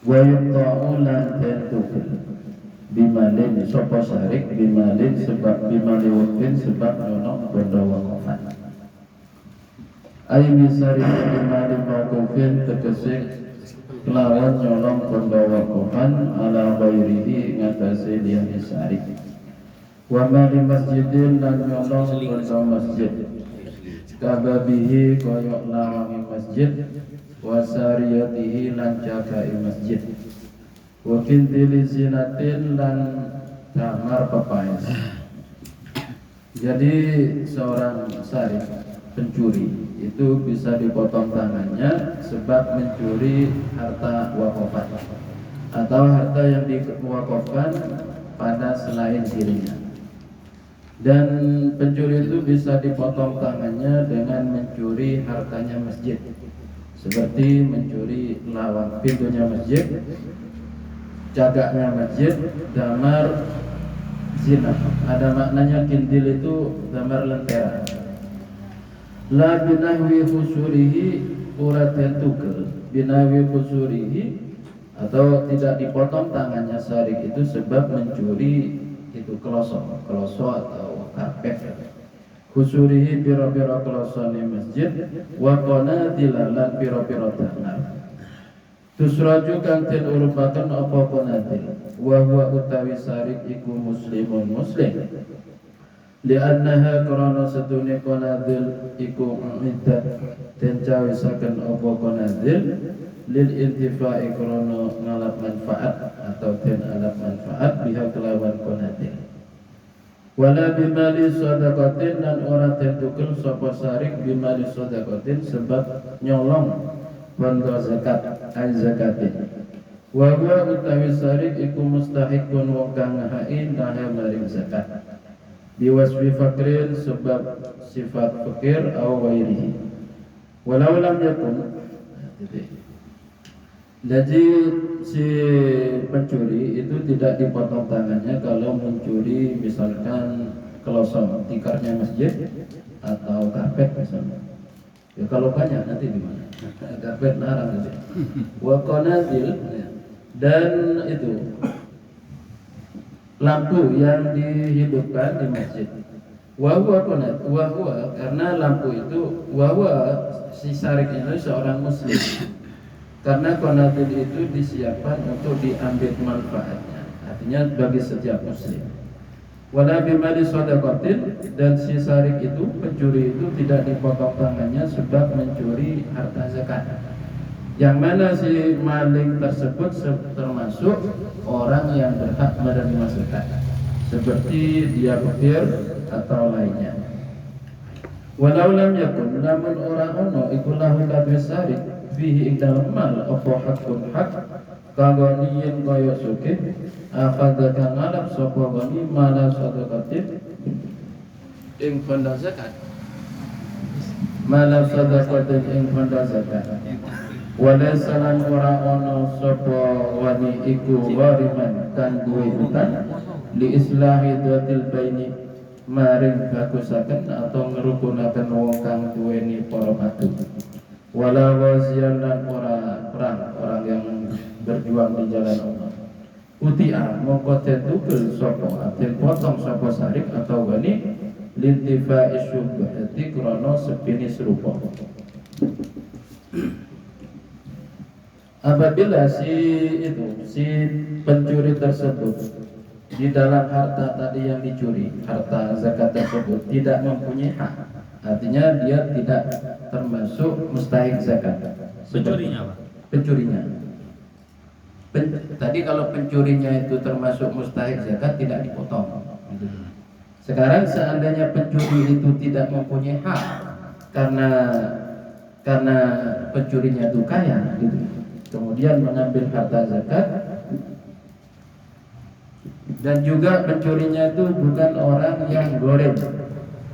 wa yuqta'u lan tentukan bimalin sapa sarik bimalin sebab bimalin waktin sebab nyono bondo wakofan ay misari bimalin wakofin tegese kelawan nyolong bondo wakofan ala ghairihi ngatasi liyan sarik wa mali masjidin lan nyolong bondo masjid kababihi koyok lawangi masjid wasariyatihi lan jagai masjid wa kintili zinatin lan kamar pepais. Jadi seorang sarif pencuri itu bisa dipotong tangannya sebab mencuri harta wakofan atau harta yang diwakofkan pada selain dirinya. Dan pencuri itu bisa dipotong tangannya dengan mencuri hartanya masjid, seperti mencuri lawang pintunya masjid, jagaknya masjid, damar zina. Ada maknanya kintil itu damar lentera. La binahwi khusurihi uraten tukel binahwi khusurihi, atau tidak dipotong tangannya sarik itu sebab mencuri itu kloso atau karpet. Khusurihi piro-piro klosone masjid wa qanadil lan piro-piro damar. Tusraju kang den urupaken apa qanadil wa huwa utawi sarik iku muslimun muslim. Li'annaha karana sedune qanadil iku iddat den cawisaken apa qanadil lil intifa'i karana ngalap manfaat atau den alap manfaat biha kelawan qanadil. Wala bimali sadaqatin lan ora tentukel sapa sarik bimali sadaqatin sebab nyolong bondo zakat ay zakatin. Wa huwa utawi sarik iku mustahiqun wong kang hain laha maring zakat. Biwasfi fakrin sebab sifat fakir au wairihi. Walau lam yakun, jadi si pencuri itu tidak dipotong tangannya kalau mencuri misalkan kelosong tikarnya masjid atau karpet misalnya. Ya kalau banyak nanti gimana? Karpet narang gitu. Wa qanadil, dan itu lampu yang dihidupkan di masjid. Wa huwa qanad, wa huwa karena lampu itu wa huwa si sarik itu seorang muslim. Karena qanadil itu disiapkan untuk diambil manfaatnya, artinya bagi setiap muslim. Wala bimali sadaqatin, dan si sarik itu pencuri itu tidak dipotong tangannya sebab mencuri harta zakat. Yang mana si maling tersebut termasuk orang yang berhak menerima zakat, seperti dia fakir atau lainnya. Walau lam yakun, namun orang ono iku lahu kadwi sarik fihi dalam mal apa hakun hak kagoniyin kaya sukih akadakan ngalap sapa goni mala sadaqatin ing fanda zakat mala sadaqatin ing fanda zakat wala salan ora ono sapa wani iku wariman kan duwe hutang li islahi dhatil baini maring bagusaken atau ngerukunaken wong kang duweni para padu. Wala wazian dan orang yang berjuang di jalan Allah. Uti'a mongko tetukul sopo atil potong sopo sarik atau gani lintifa isyubhati krono sepini serupa. Apabila si pencuri tersebut di dalam harta tadi yang dicuri, harta zakat tersebut tidak mempunyai hak, artinya dia tidak termasuk mustahik zakat. Pencurinya apa? Pencurinya. Tadi kalau pencurinya itu termasuk mustahik zakat tidak dipotong. Sekarang seandainya pencuri itu tidak mempunyai hak karena pencurinya itu kaya, gitu. Kemudian mengambil harta zakat, dan juga pencurinya itu bukan orang yang goreng.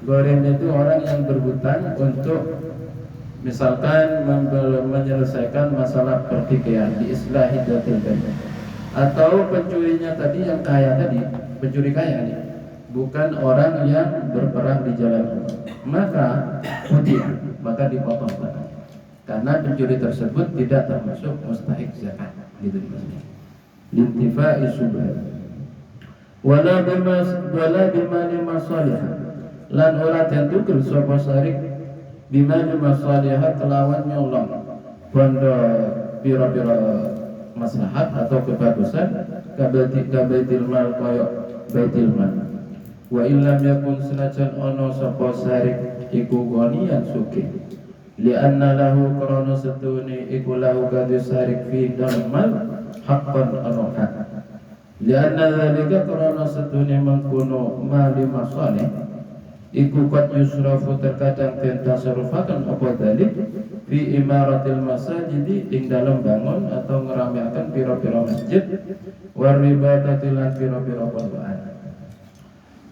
Goreng itu orang yang berhutang untuk misalkan menyelesaikan masalah pertikaian di islahi dhatil bain. Atau pencurinya tadi yang kaya tadi, pencuri kaya nih, bukan orang yang berperang di jalan Allah. Maka maka dipotong tangan. Karena pencuri tersebut tidak termasuk mustahik zakat. gitu maksudnya. Lintifa'i subhat. Wala bima limasalih. Lan ora tentukeun sapa sarik bima limasalih kelawan nyolong bondo pira-pira maslahat atau kebagusan kabaitil mal kaya baitil mal. Wa illam yakun senajan ono sapa sarik iku gonian sugih lianna lahu krana setune iku lahu kadhe sarik fi dalam mal haqqan ono hak lianna dzalika krana setune mengkono mali masalih iku qad yusrafu terkadang den tasarrufaken apa dalik fi imaratil masajid ing dalam bangun atau ngerameaken pira-pira masjid waribadati lan pira-pira pondokan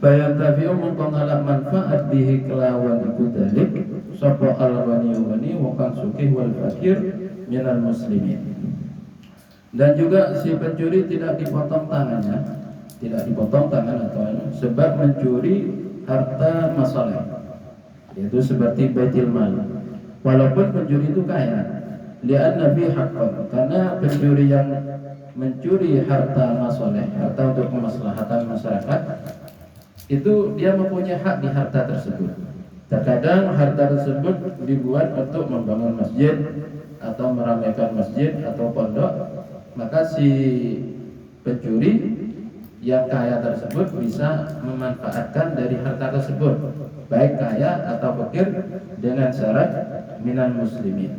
bayan tafi'u mongko ngalap manfaat bihi kelawan iku dalik sapa al-ghani wong kang sugih wal fakir minal muslimin. Dan juga si pencuri tidak dipotong tangannya, tidak dipotong tangan atau sebab mencuri harta masalah, yaitu seperti baitil mal. Walaupun pencuri itu kaya, li'anna fi haqqan, karena pencuri yang mencuri harta masalah, harta untuk kemaslahatan masyarakat, itu dia mempunyai hak di harta tersebut. Terkadang harta tersebut dibuat untuk membangun masjid atau meramaikan masjid atau pondok, maka si pencuri yang kaya tersebut bisa memanfaatkan dari harta tersebut, baik kaya atau fakir, dengan syarat minal muslimin.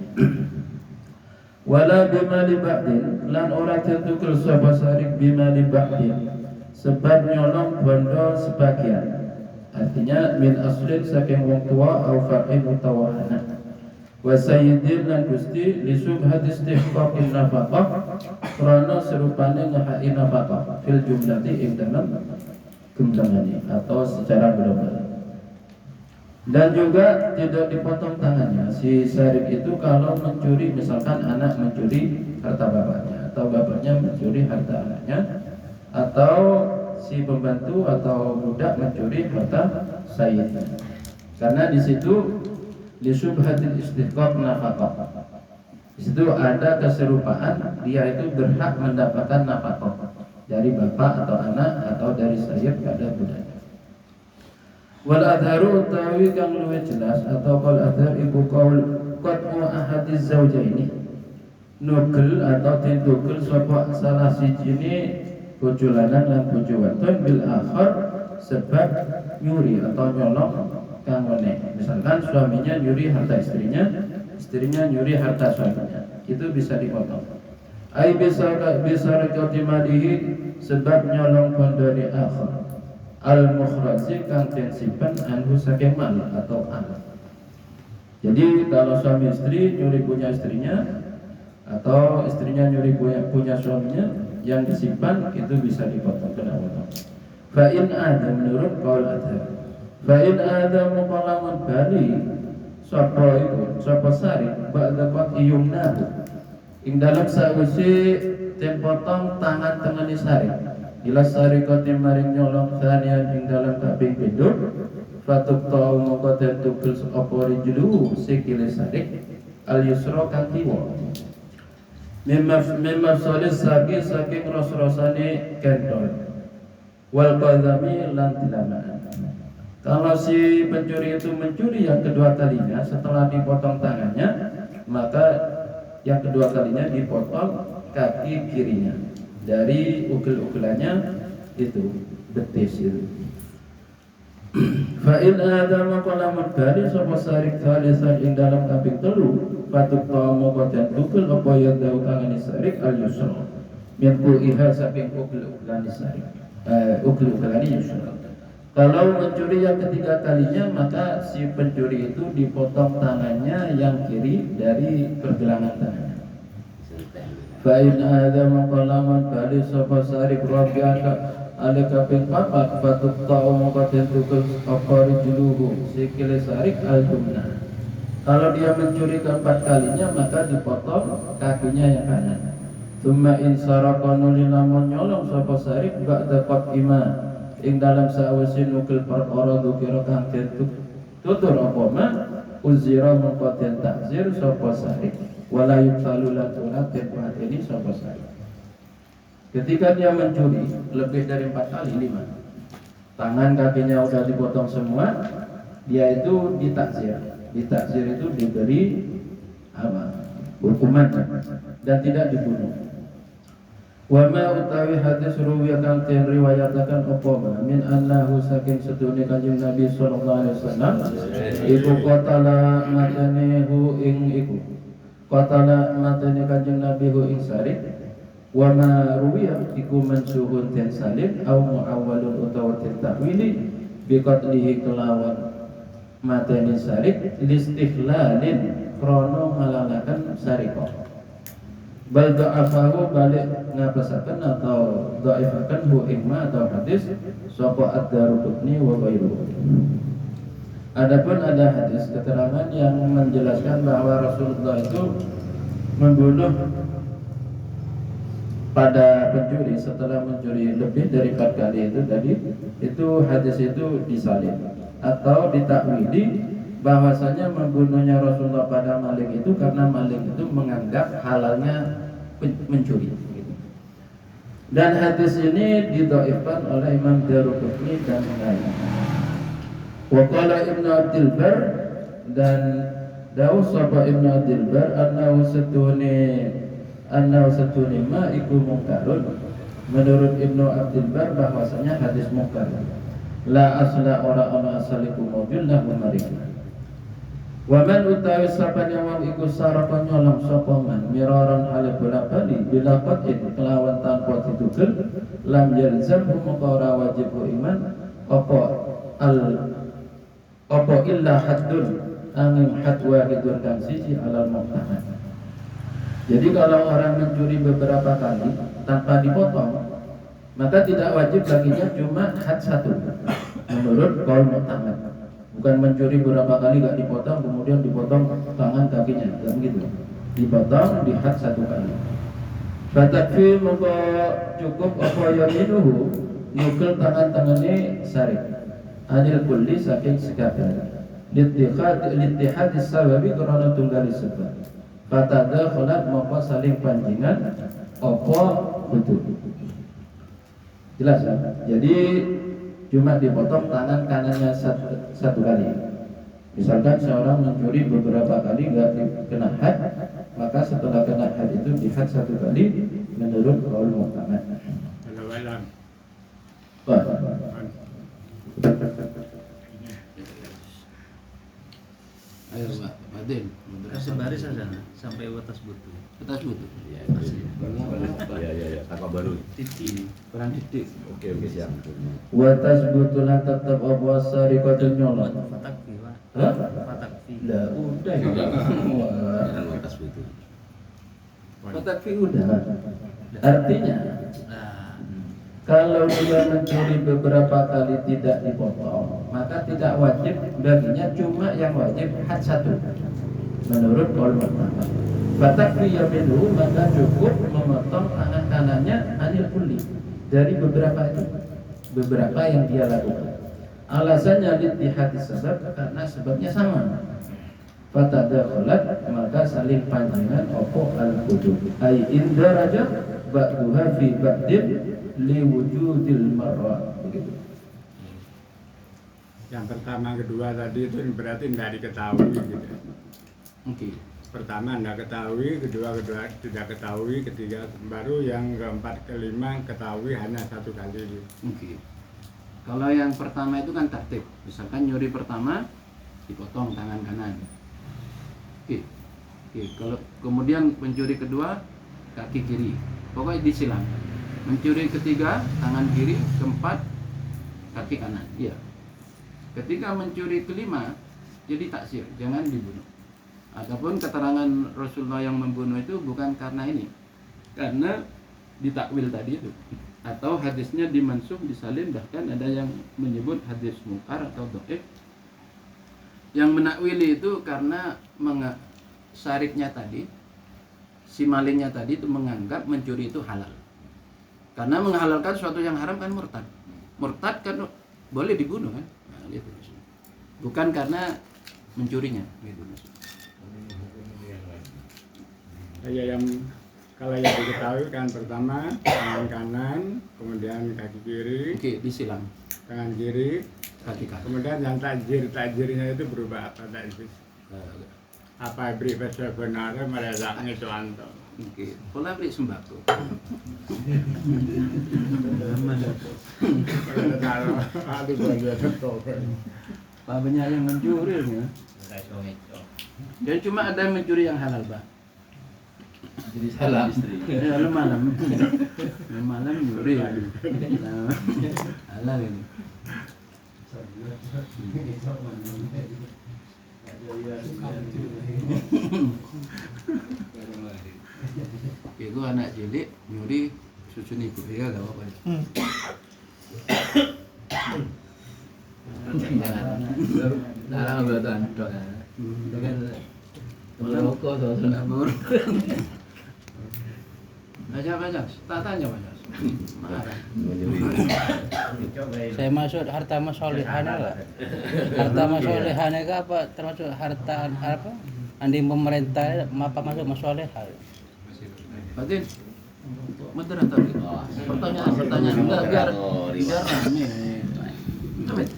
Wala bima li ba'din, lan ora tentukeun sapa sarik bima li ba'din, sebab nyolong bondo sebagian. Artinya min aslin saking wong tua au fa'in utawa anak. Wa sayyidin lan gusti li subhat istihqaqin nafaqah, krana serupane ngahai nafaqah fil jumlati ing dalam gemblangane atau secara global. Dan juga tidak dipotong tangannya si sarik itu kalau mencuri, misalkan anak mencuri harta bapaknya atau bapaknya mencuri harta anaknya, atau si pembantu atau budak mencuri harta sayyidnya. Karena di situ li subhatil istihqaq nafaqah, di situ ada keserupaan dia itu berhak mendapatkan nafkah dari bapak atau anak atau dari sayyid pada budak. Wal adharu utawi kang luwih jelas atau qol adhar iku qaul qat'u ahadiz zawjaini, nugel atau ditugel sapa salah sijine bojo lanang lan bojo wadon bil akhar sebab nyuri atau nyolong kang meneh. Misalkan suaminya nyuri harta istrinya, istrinya nyuri harta suaminya, itu bisa dipotong. Ai bisa rekotimadihi sebab nyolong bondone akhar al-mukhraji kang den simpen anhu saking mal atau anak. Jadi kalau suami istri nyuri punya istrinya atau istrinya nyuri punya suaminya, yang disimpan itu bisa dipotong kena potong. Fa in ada menurut qaul adhar. Fa in ada muqallamun bali sapa itu sapa sari ba'da qat yumnahu ing dalam sawise den potong tangan tengene sari. Ila sarikati maring nyolong sanian ing dalam kaping pindho fatuk tau moko den tugel apa rijlu sikile sarik al yusra kang kiwa memang solis saking ros-rosane kendol wal qadami lan tilamaan. Kalau si pencuri itu mencuri yang kedua kalinya setelah dipotong tangannya, maka yang kedua kalinya dipotong kaki kirinya dari ugel-ugelannya itu betis itu. Fa in adama qalamun bari sapa sarik salisan ing dalam kaping telu patuk tamu kodan ugel apa ya dau tangane sarik al yusra min iha saking ugel-ugelane sarik ugel-ugelane yusra. Kalau mencuri yang ketiga kalinya, maka si pencuri itu dipotong tangannya yang kiri dari pergelangan tangannya. Fa in adama qalamun bari sapa sarik rabi'aka alika bin papat fatuk ta'u muqatin tukul akari juluhu sikile sarik al-jumna. Kalau dia mencuri keempat kalinya, maka dipotong kakinya yang kanan. Thumma in sarakanu lilamun nyolong sapa sarik ba'da qat'ima ing dalam sawise nukil perkara dukira kang tutur apa ma uzira muqatin takzir sapa sarik wala yutalu lan turat ini sapa sarik. Ketika dia mencuri lebih dari 4 kali, 5, tangan kakinya udah dipotong semua, dia itu ditakzir. Ditakzir itu diberi apa? Hukuman dan tidak dibunuh. Wa ma utawi hadis ruwiya kang den riwayataken apa min annahu saking sedune Kanjeng Nabi sallallahu alaihi wasallam iku qatala matane hu ing iku qatala matane Kanjeng Nabi hu ing Sarik. Wa ma ruwiya iku mansuhun den salib au muawwalun utawa den takwili bi qatlihi kelawan matane Sarik listiflalin krono ngalalakan Sarikoh. Bal da'afahu balik ngapasakan atau da'ifakan hu imma atau hadis sapa ad-Daruqutni wa ghairuhu. Adapun ada hadis keterangan yang menjelaskan bahwa Rasulullah itu membunuh pada pencuri setelah mencuri lebih dari 4 kali itu tadi, itu hadis itu disalib atau ditakwili bahwasanya membunuhnya Rasulullah pada maling itu karena maling itu menganggap halalnya mencuri. Dan hadis ini didhaifkan oleh Imam Daruqutni dan lainnya. Wa qala Ibnu Abdul Bar dan Daus sapa Ibnu Abdul Bar annahu satuni ma iku mungkarun. Menurut Ibnu Abdul Bar bahwasanya hadis mungkar. La asla ora ana asaliku maujud lahu marika. Wa man utawi sapane wong iku sarapa nyolong sapa man miraran hale bola-bali bila qatin kelawan tanpa ditugel lam yalzam maka ora wajib iman apa illa haddun angin had wahidun kang siji alal muhtaman. Jadi kalau orang mencuri beberapa kali tanpa dipotong maka tidak wajib baginya cuma had 1 menurut qaul muhtaman. Bukan mencuri beberapa kali gak dipotong, kemudian dipotong tangan kakinya, tidak begitu. Dipotong, dihad 1 kali. Fatakfi maka cukup apa yaminuhu nyukel tangan-tangannya Sarik. Anil kulli saking sekabeh. Littihad sababi karena tunggali sebab. Fatada kholat maka saling panjingan apa betul. Jelas ya? Jadi cuma dipotong tangan kanannya satu kali. Misalkan seorang mencuri beberapa kali nggak kena had, maka setelah kena had itu dihad 1 kali menurut qaul muhtamad. Ayo Pak Fadil, sebaris saja sampai batas butuh. Batas butuh. Ya, kakak baru. titik. Kurang titik. Oke, siap. Wa tasbutulan tetap apa sarikatun nyolong. Fatakfi, Pak. Hah? Fatakfi. Lah udah. Jangan batas butuh. Fatakfi udah. Artinya Nah, kalau dia mencuri beberapa kali tidak dipotong, maka tidak wajib baginya, cuma yang wajib had 1 menurut qaul pertama. Fatakfi yaminuhu maka cukup memotong tangan kanannya anil kulli dari beberapa yang dia lakukan. Alasannya littihadis sebab karena sebabnya sama. Fatadakhalat maka saling panjangan opo al-qudub ai indaraja ba'duha fi ba'din liwujudil marra. Begitu. Yang pertama kedua tadi itu berarti tidak diketahui gitu. Oke. Pertama tidak ketahui, kedua tidak ketahui, ketiga baru yang keempat kelima ketahui hanya 1 kali gitu. Oke. Kalau yang pertama itu kan tertib. Misalkan nyuri pertama dipotong tangan kanan. Oke. Kalau kemudian pencuri kedua kaki kiri. Pokoknya disilang. Mencuri ketiga tangan kiri, keempat kaki kanan. Iya. Ketika mencuri kelima jadi taksir, jangan dibunuh. Ataupun keterangan Rasulullah yang membunuh itu bukan karena ini, karena ditakwil tadi itu, atau hadisnya dimansukh disalin, bahkan ada yang menyebut hadis mungkar atau dhaif. Yang menakwili itu karena Sariknya tadi, si malingnya tadi itu menganggap mencuri itu halal, karena menghalalkan sesuatu yang haram kan murtad. Murtad kan boleh dibunuh kan, nah, gitu. Bukan karena mencurinya gitu. Ya yang Kalau yang diketahui kan pertama tangan kanan, kemudian kaki kiri, Oke, disilang tangan kiri, kaki kanan. kemudian yang takjirnya itu berupa apa takjir? Apa beri pesan benar mereka ngecuanto. Oke, pola beli sembako. Kalau aduh gua tetap. Pak banyak yang mencuri ya. Dan cuma ada yang mencuri yang halal, Pak. Jadi salah istri. Ya, lu malam. Lu malam nyuri. Nah, halal ini. Itu anak cilik nyuri susu ibu ya gak apa-apa. Larang betul dok. Itu kan merokok tuh. Baca, tak tanya baca. Marah. Saya maksud harta masolihana lah. Harta masolihana itu apa? Termasuk harta apa? Andi pemerintah apa masuk masolihah? Batin. Moderator. Pertanyaan enggak biar rame. Amit.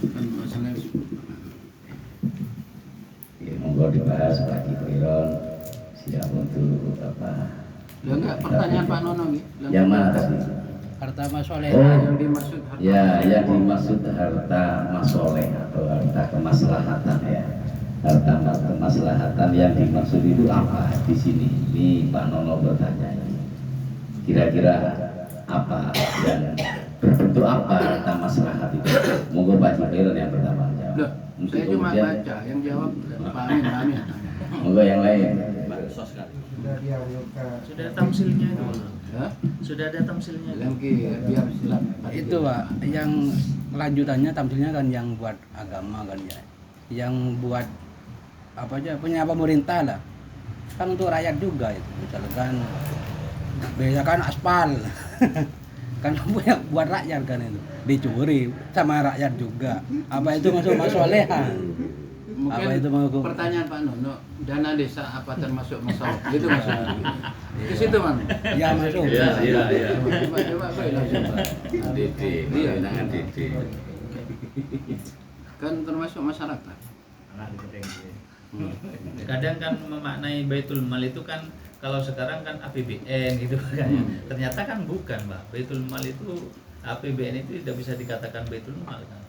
Ya, monggo dibahas Pak Kipiron siap untuk apa? Ya enggak pertanyaan Pak Nono nih. Yang mana tadi? Harta Oh, masolihah. Yang dimaksud harta. Ya, yang dimaksud harta masoleh atau harta kemaslahatan ya. Harta kemaslahatan yang dimaksud itu apa di sini? Ini Pak Nono bertanya ini. Kira-kira apa yang berbentuk apa harta maslahat itu? Monggo Pak Kipiron yang pertama jawab. Loh, Mungkin saya cuma kemudian- baca, yang jawab Pak Amin. Monggo yang lain. Sudah ada tamsilnya itu. Ya, Sudah ada tamsilnya. lagi biar silap. Itu Pak, yang lanjutannya tampilnya kan yang buat agama kan ya. Yang buat apa aja punya pemerintah lah. Kan untuk rakyat juga itu. Misalkan kan aspal. Kan punya buat rakyat kan itu. Dicuri sama rakyat juga. Apa itu masuk masolihah? Apa itu mau Pertanyaan Pak Nono, dana desa apa termasuk masalah? Itu maksudnya. Ke situ Mang. Ya masuk. Iya. Coba langsung Pak. Dede, Iya. kewenangan Dede. Kan termasuk masyarakat. Kadang kan memaknai Baitul Mal itu kan kalau sekarang kan APBN gitu kan. Ternyata kan bukan, Mbak. Baitul Mal itu APBN itu tidak bisa dikatakan Baitul Mal kan.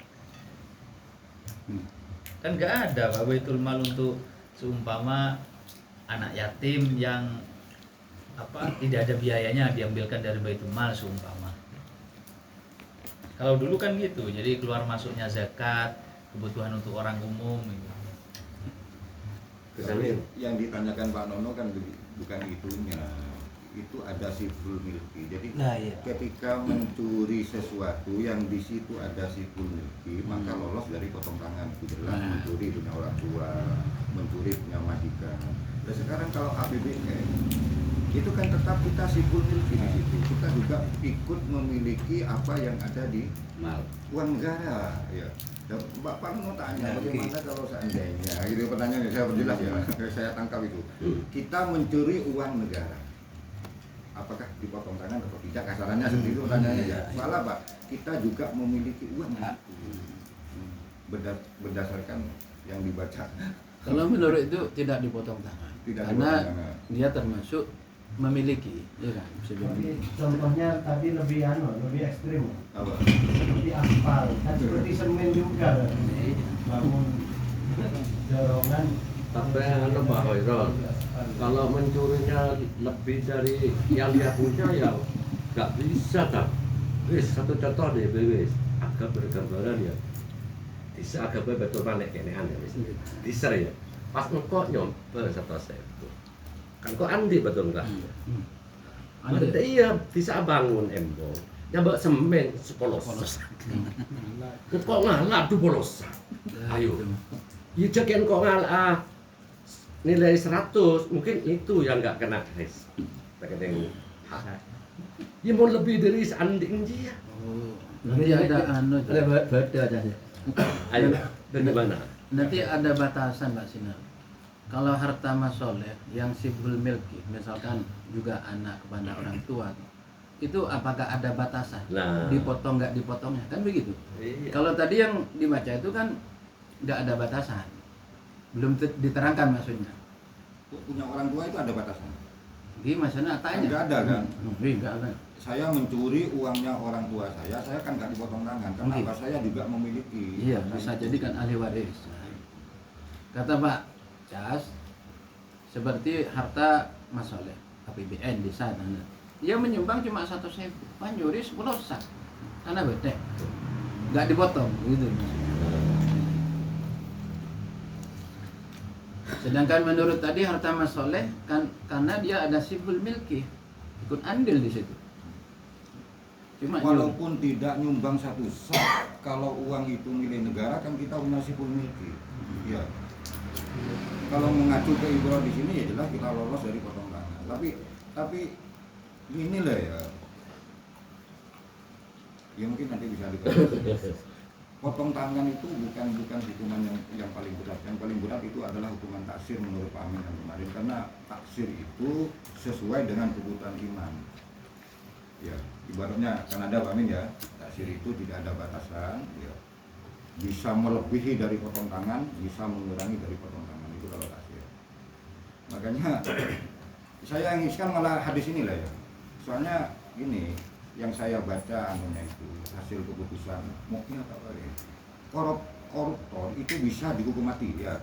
Kan nggak ada Pak Baitul Mal untuk seumpama anak yatim yang apa tidak ada biayanya diambilkan dari Baitul Mal seumpama. Kalau dulu kan gitu, jadi keluar masuknya zakat, kebutuhan untuk orang umum gitu. Kesannya yang ditanyakan Pak Nono kan bukan itunya, itu ada siful milki. Jadi Nah, iya. ketika mencuri sesuatu yang di situ ada siful milki, maka lolos dari potong tangan. Itu jelas mencuri punya orang tua, mencuri punya majikan. Dan sekarang kalau APBN itu kan tetap kita siful milki di situ. Kita juga ikut memiliki apa yang ada di uang negara. Ya. Dan Bapak mau tanya bagaimana kalau seandainya, gitu pertanyaannya saya perjelas ya, saya tangkap itu. Kita mencuri uang negara, apakah dipotong tangan atau tidak? Kasarannya seperti itu pertanyaannya ya. Salah Pak, kita juga memiliki uang itu berdasarkan yang dibaca. Kalau menurut itu tidak dipotong tangan. Tidak Karena dipotong tangan. dia termasuk memiliki, ya kan? Tapi contohnya tadi lebih ekstrim, Apa? seperti aspal, kan seperti semen juga kan. Bangun dorongan. Tapi anu Pak Hoirul, kalau mencurinya lebih dari yang dia punya ya nggak bisa tak. Wis satu contoh deh, wis agak bergambaran ya. Bisa agak betul balik kenean ya wis. Bisa ya. Pas engkau nyomper satu setu. Kan kok andi betul enggak? Ada iya bisa bangun embong. Nyambak semen 10 kok ngalah 12. Ayo. Ya jaken kok ngalah nilai 100, mungkin itu yang nggak kena guys. Terkadang ya mau lebih dari seanding dia. Nanti ada anu. Beda aja sih. Ayo, bagaimana? Nanti ada batasan Pak Sinar. Kalau harta masoleh yang sibul milki, misalkan juga anak kepada orang tua, itu apakah ada batasan? Nah. Dipotong nggak dipotongnya, kan begitu? Iya. Kalau tadi yang dibaca itu kan nggak ada batasan, belum diterangkan maksudnya. Punya orang tua itu ada batasan. Gimana tanya? Nggak ada kan? Nggak ada. Saya mencuri uangnya orang tua saya kan nggak dipotong tangan. Kenapa? Oke. Saya juga memiliki. Iya, bisa jadi kan ahli waris. Kata Pak Cas, seperti harta masoleh APBN di sana. Dia menyumbang cuma 100.000, nyuri 10 sak, karena beda, nggak dipotong, gitu. Sedangkan menurut tadi harta masoleh kan karena dia ada sibul milki, ikut andil di situ. Cuma Walaupun tidak nyumbang 1 sak, kalau uang itu milik negara kan kita punya sipul milki. Ya. Kalau mengacu ke ibarat di sini ya jelas kita lolos dari potong tangan. Tapi inilah ya. Ya mungkin nanti bisa dikatakan. Potong tangan itu bukan hukuman yang paling berat. Yang paling berat itu adalah hukuman taksir menurut Pak Amin yang kemarin, karena taksir itu sesuai dengan kebutuhan iman. Ya, ibaratnya kan ada Pak Amin ya, taksir itu tidak ada batasan, ya. Bisa melebihi dari potong tangan, bisa mengurangi dari potong tangan, itu kalau taksir. Makanya saya inginkan malah hadis inilah ya. Soalnya ini yang saya baca anunya itu hasil keputusan muknya apa ya, koruptor itu bisa dihukum mati ya.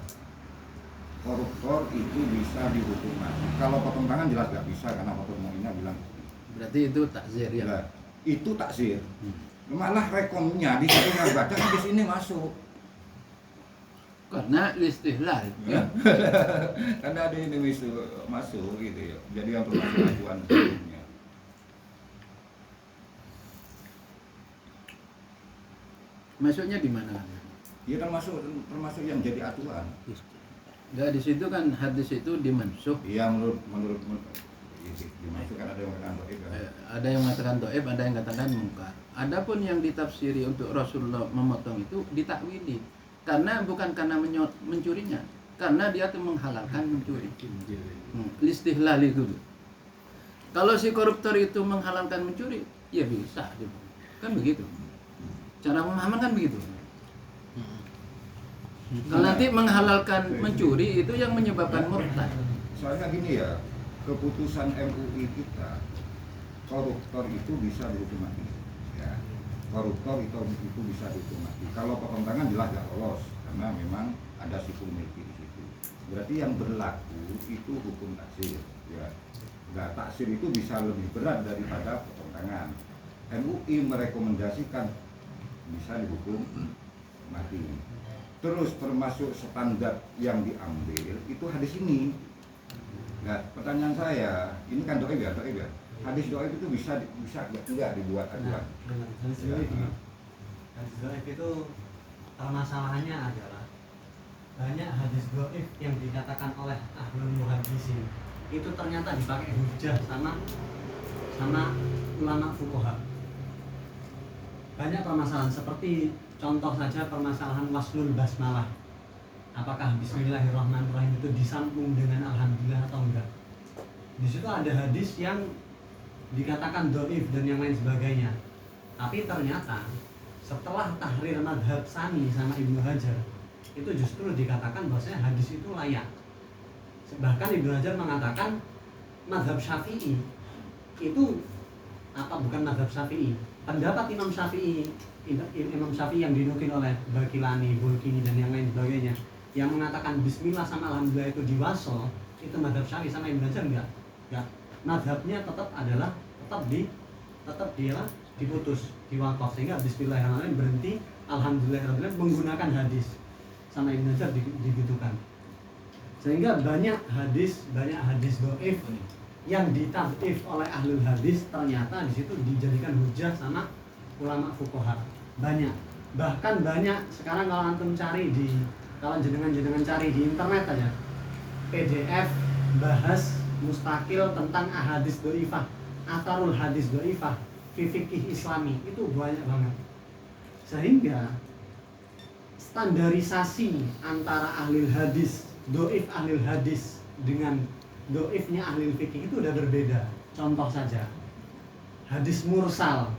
Koruptor itu bisa dihukum mati. Kalau potong tangan jelas nggak bisa karena potong muknya bilang. berarti itu takzir ya. Nah, itu taksir. Malah rekomnya di situ yang baca di sini masuk. Karena istihlal. Ya. Karena ada ini masuk gitu ya. Jadi yang termasuk acuan sebelumnya. Masuknya di mana? Ya termasuk yang jadi aturan. Enggak, di situ kan hadis itu dimansuh. Iya menurut dimasukkan ada yang mengatakan doib kan? Ada yang mengatakan doib, ada yang mengatakan mungkar. Adapun yang ditafsiri untuk Rasulullah memotong itu ditakwili. Karena bukan karena mencurinya, karena dia tuh menghalalkan mencuri. Istihlal itu. Kalau si koruptor itu menghalalkan mencuri, ya bisa, kan begitu. Cara pemahaman kan begitu. Kalau nanti menghalalkan mencuri itu yang menyebabkan murtad. Soalnya gini ya, keputusan MUI kita, koruptor itu bisa dihukum mati. Ya, koruptor itu bisa dihukum mati. Kalau potong tangan jelas nggak lolos karena memang ada sipul milki di situ. Berarti yang berlaku itu hukum taksir. Ya, nah, taksir itu bisa lebih berat daripada potong tangan. MUI merekomendasikan bisa dihukum mati. Terus termasuk standar yang diambil itu hadis ini. Nah, pertanyaan saya, ini kan doib ya? Hadis doib itu bisa enggak dibuat acuan? Dengan hadis doib itu permasalahannya adalah banyak hadis doib yang dikatakan oleh ahlul muhaddisin itu ternyata dipakai hujah sama ulama fuqaha. Banyak permasalahan seperti contoh saja permasalahan waslul basmalah. Apakah bismillahirrahmanirrahim itu disambung dengan alhamdulillah atau enggak? Di situ ada hadis yang dikatakan dhaif dan yang lain sebagainya. Tapi ternyata setelah tahrir madhab Sani sama Ibnu Hajar itu justru dikatakan bahwasanya hadis itu layak. Bahkan Ibnu Hajar mengatakan madhab Syafi'i itu bukan madhab Syafi'i. Pendapat Imam Syafi'i yang dinukil oleh Bakilani, Bulkini dan yang lain sebagainya yang mengatakan bismillah sama alhamdulillah itu diwasol, itu madhab Syafi'i sama Ibnu Hajar enggak. Madhabnya tetap diputus, diwakaf, sehingga bismillahirrahmanirrahim berhenti, alhamdulillahirrahmanirrahim menggunakan hadis sama Ibnu Hajar dibutuhkan. Sehingga banyak hadis dhaif yang ditadif oleh ahlul hadis ternyata di situ dijadikan hujah sama ulama fuqaha. Bahkan banyak sekarang kalau jenengan cari di internet aja PDF bahas mustakil tentang ahadits dhaifah, atharul hadis dhaifah fi fiqih islami, itu banyak banget. Sehingga standarisasi antara ahli hadis doif ahli hadis dengan doifnya ahli fikih itu udah berbeda. Contoh saja, hadis mursal.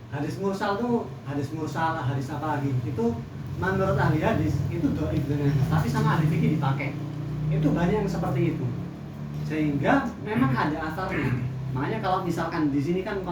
Hadis mursal tuh hadis apa lagi? Itu menurut ahli hadis itu doif dengan, tapi sama ahli fikih dipakai. Itu banyak yang seperti itu. Sehingga memang ada asarnya. Makanya kalau misalkan di sini kan